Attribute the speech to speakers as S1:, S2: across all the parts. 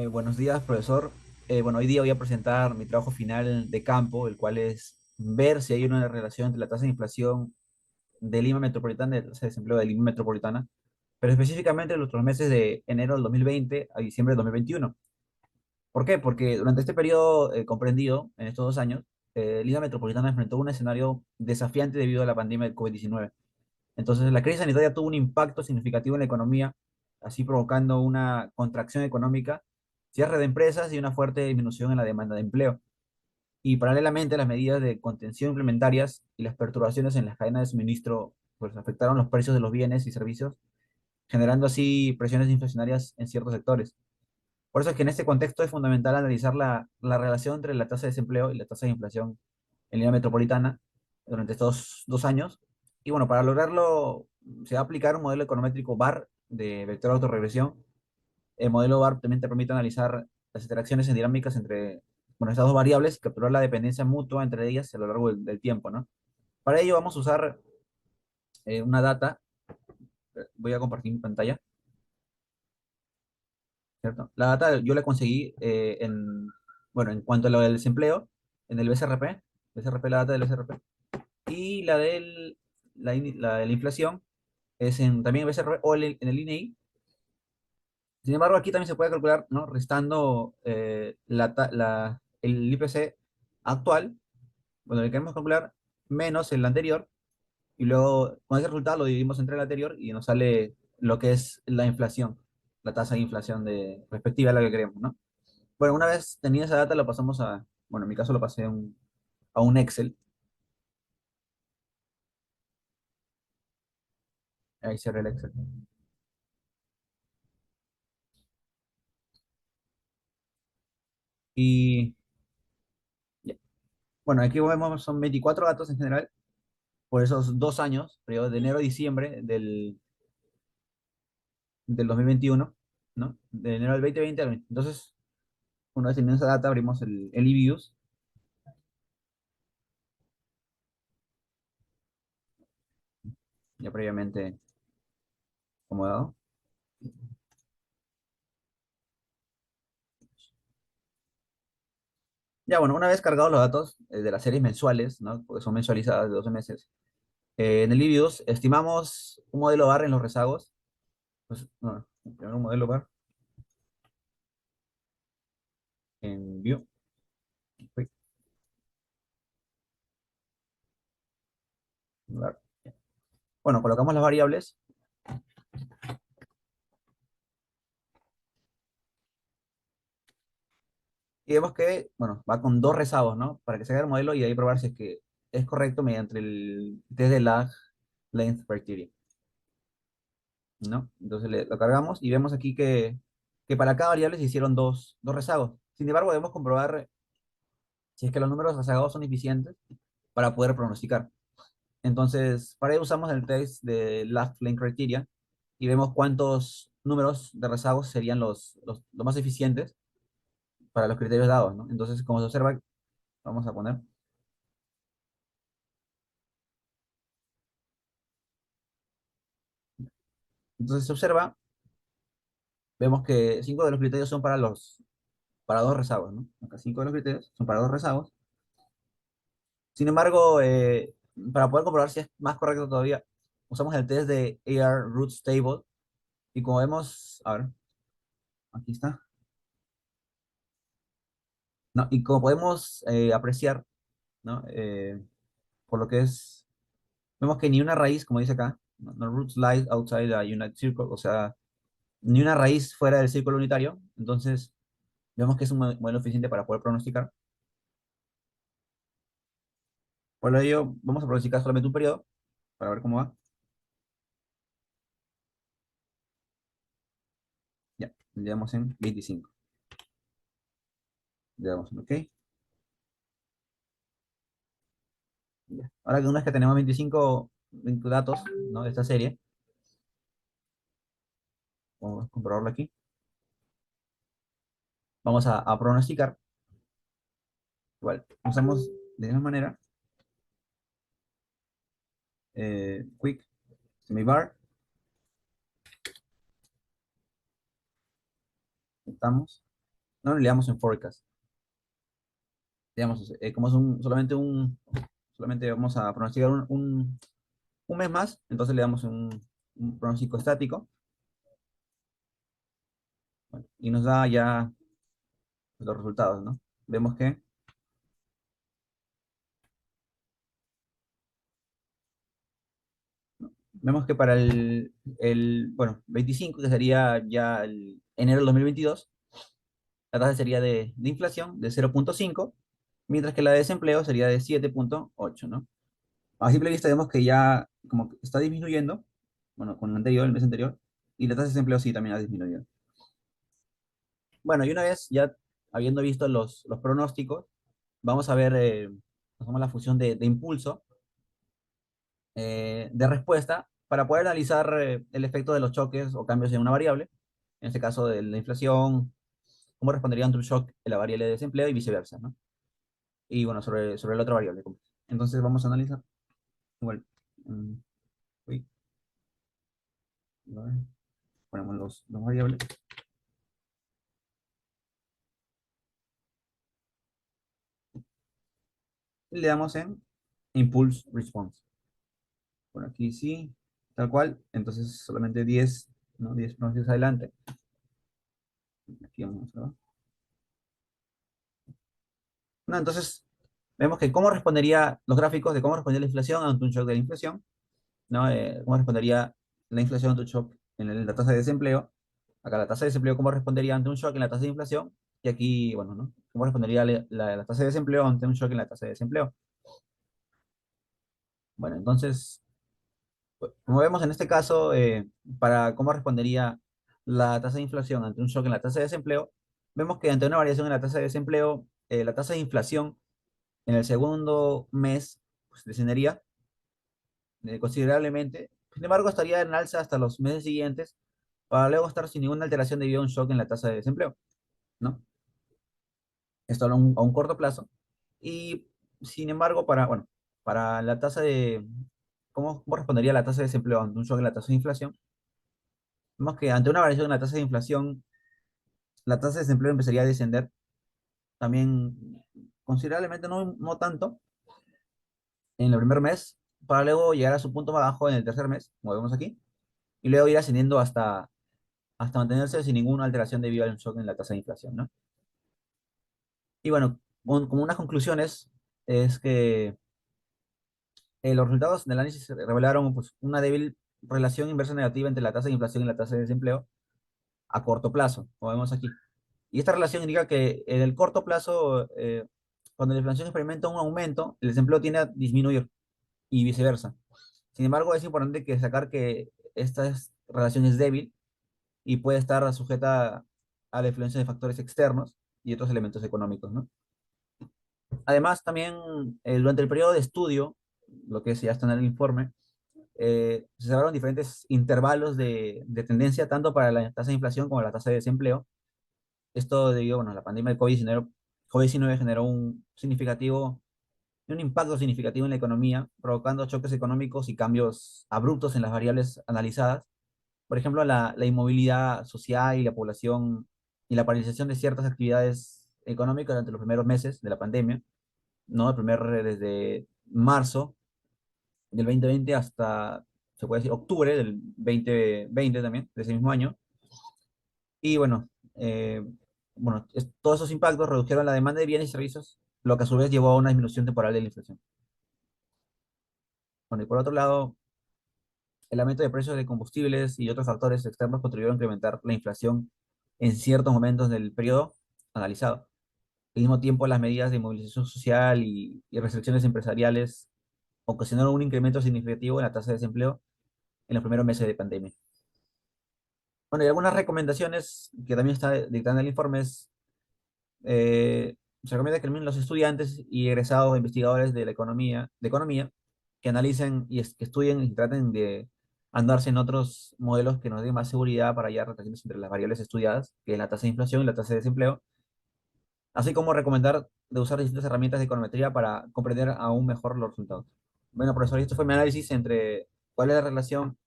S1: Buenos días, profesor. Bueno, hoy día voy a presentar mi trabajo final de campo, el cual es ver si hay una relación entre la tasa de inflación de Lima Metropolitana y la tasa de desempleo de Lima Metropolitana, pero específicamente en los otros meses de enero del 2020 a diciembre del 2021. ¿Por qué? Porque durante este periodo comprendido, en estos 2 años, Lima Metropolitana enfrentó un escenario desafiante debido a la pandemia del COVID-19. Entonces, la crisis sanitaria tuvo un impacto significativo en la economía, así provocando una contracción económica, cierre de empresas y una fuerte disminución en la demanda de empleo. Y paralelamente, las medidas de contención implementarias y las perturbaciones en las cadenas de suministro pues, afectaron los precios de los bienes y servicios, generando así presiones inflacionarias en ciertos sectores. Por eso es que en este contexto es fundamental analizar la relación entre la tasa de desempleo y la tasa de inflación en línea metropolitana durante estos 2 años. Y bueno, para lograrlo se va a aplicar un modelo econométrico VAR de vector de autorregresión. El modelo VAR también te permite analizar las interacciones en dinámicas entre bueno, estas dos variables y capturar la dependencia mutua entre ellas a lo largo del tiempo, ¿no? Para ello vamos a usar una data. Voy a compartir mi pantalla, ¿cierto? La data yo la conseguí bueno, en cuanto a lo del desempleo, en el BCRP, BCRP, la data del BCRP, y la de la inflación es también en BCRP o en el INEI. Sin embargo, aquí también se puede calcular, ¿no? Restando el IPC actual, bueno, le queremos calcular menos el anterior, y luego con ese resultado lo dividimos entre el anterior y nos sale lo que es la inflación, la tasa de inflación respectiva a la que queremos, ¿no? Bueno, una vez tenida esa data, lo pasamos bueno, en mi caso lo pasé a un Excel. Ahí cerré el Excel. Y ya. Bueno, aquí vemos, son 24 datos en general, por esos 2 años, periodo de enero a diciembre del 2021, ¿no? De enero del 2020 al 20. Entonces, una vez teniendo esa data, abrimos el eViews, ya previamente acomodado. Ya, bueno, una vez cargados los datos de las series mensuales, ¿no? Porque son mensualizadas de 12 meses, en el eViews estimamos un modelo bar en los rezagos. Pues, no, primero un modelo bar en View. Uy, bar. Bueno, colocamos las variables y vemos que, bueno, va con dos rezagos, ¿no? Para que se haga el modelo y ahí probar si es que es correcto mediante el test de lag length criteria, ¿no? Entonces lo cargamos y vemos aquí que para cada variable se hicieron dos rezagos. Sin embargo, debemos comprobar si es que los números rezagados son eficientes para poder pronosticar. Entonces, para ello usamos el test de lag length criteria y vemos cuántos números de rezagos serían los más eficientes para los criterios dados, ¿no? Entonces, como se observa, vamos a poner. Entonces se observa, vemos que 5 de los criterios son para dos rezagos, ¿no? Acá 5 de los criterios son para dos rezagos. Sin embargo, para poder comprobar si es más correcto todavía, usamos el test de AR Roots Table. Y como vemos, a ver, aquí está. No, y como podemos apreciar, ¿no? Por lo que vemos que ni una raíz, como dice acá, no roots lie outside a unit circle, o sea, ni una raíz fuera del círculo unitario. Entonces, vemos que es un modelo eficiente para poder pronosticar. Por ello, vamos a pronosticar solamente un periodo para ver cómo va. Ya, le damos en 25. Le damos en OK. Ya. Ahora que una vez que tenemos 25 datos, ¿no? De esta serie, vamos a comprobarlo aquí. Vamos a pronosticar. Igual, usamos de la misma manera quick semivar. Estamos. no le damos en forecast. Digamos, como es solamente vamos a pronosticar un mes más, entonces le damos un pronóstico estático, bueno, y nos da ya los resultados, ¿no? Vemos que, vemos que para bueno, 25, que sería ya el enero del 2022, la tasa sería de inflación de 0,5, mientras que la de desempleo sería de 7,8, ¿no? A simple vista vemos que ya como que está disminuyendo, bueno, con el anterior, el mes anterior, y la tasa de desempleo sí también ha disminuido. Bueno, y una vez ya habiendo visto los pronósticos, vamos a ver, hacemos la función de impulso, de respuesta, para poder analizar el efecto de los choques o cambios en una variable, en este caso de la inflación, cómo respondería ante un shock en la variable de desempleo y viceversa, ¿no? Y bueno, sobre la otra variable. Entonces vamos a analizar. Igual, mm, uy, a ver, ponemos los variables y le damos en Impulse Response. Por aquí sí, tal cual. Entonces solamente 10, ¿no? 10 pronuncios adelante. Aquí vamos a ver. No, entonces vemos que cómo respondería los gráficos de cómo respondería la inflación ante un shock de la inflación, ¿no? Cómo respondería la inflación ante un shock en la tasa de desempleo. Acá la tasa de desempleo, cómo respondería ante un shock en la tasa de inflación. Y aquí, bueno, ¿no? Cómo respondería la tasa de desempleo ante un shock en la tasa de desempleo. Bueno, entonces, como vemos en este caso, para cómo respondería la tasa de inflación ante un shock en la tasa de desempleo, vemos que ante una variación en la tasa de desempleo, la tasa de inflación en el segundo mes pues, descendería considerablemente. Sin embargo, estaría en alza hasta los meses siguientes para luego estar sin ninguna alteración debido a un shock en la tasa de desempleo, ¿no? Esto a un corto plazo. Y sin embargo, bueno, para la tasa ¿cómo respondería la tasa de desempleo ante un shock en la tasa de inflación? Vemos que ante una variación en la tasa de inflación, la tasa de desempleo empezaría a descender también considerablemente, no tanto, en el primer mes, para luego llegar a su punto más bajo en el tercer mes, como vemos aquí, y luego ir ascendiendo hasta mantenerse sin ninguna alteración debido al shock en la tasa de inflación, ¿no? Y bueno, como unas conclusiones, es que los resultados del análisis revelaron pues, una débil relación inversa negativa entre la tasa de inflación y la tasa de desempleo a corto plazo, como vemos aquí. Y esta relación indica que en el corto plazo, cuando la inflación experimenta un aumento, el desempleo tiende a disminuir y viceversa. Sin embargo, es importante que destacar que esta relación es débil y puede estar sujeta a la influencia de factores externos y otros elementos económicos, ¿no? Además, también durante el periodo de estudio, lo que ya está en el informe, se cerraron diferentes intervalos de tendencia tanto para la tasa de inflación como la tasa de desempleo. Esto debido, bueno, a la pandemia de COVID-19 generó un impacto significativo en la economía, provocando choques económicos y cambios abruptos en las variables analizadas. Por ejemplo, la inmovilidad social y la población y la paralización de ciertas actividades económicas durante los primeros meses de la pandemia, ¿no? Desde marzo del 2020 hasta, se puede decir, octubre del 2020 también, de ese mismo año. Y todos esos impactos redujeron la demanda de bienes y servicios, lo que a su vez llevó a una disminución temporal de la inflación. Bueno, y por otro lado, el aumento de precios de combustibles y otros factores externos contribuyeron a incrementar la inflación en ciertos momentos del periodo analizado. Al mismo tiempo, las medidas de movilización social y restricciones empresariales ocasionaron un incremento significativo en la tasa de desempleo en los primeros meses de pandemia. Bueno, y algunas recomendaciones que también está dictando el informe es, se recomienda que los estudiantes y egresados investigadores de economía que analicen que estudien y traten de andarse en otros modelos que nos den más seguridad para hallar relaciones entre las variables estudiadas, que es la tasa de inflación y la tasa de desempleo, así como recomendar de usar distintas herramientas de econometría para comprender aún mejor los resultados. Bueno, profesor, esto fue mi análisis entre cuál es la relación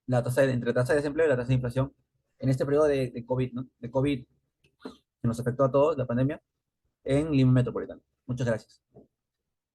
S1: entre la tasa de desempleo y la tasa de inflación en este periodo de COVID, ¿no? De COVID, que nos afectó a todos, la pandemia, en Lima Metropolitana. Muchas gracias.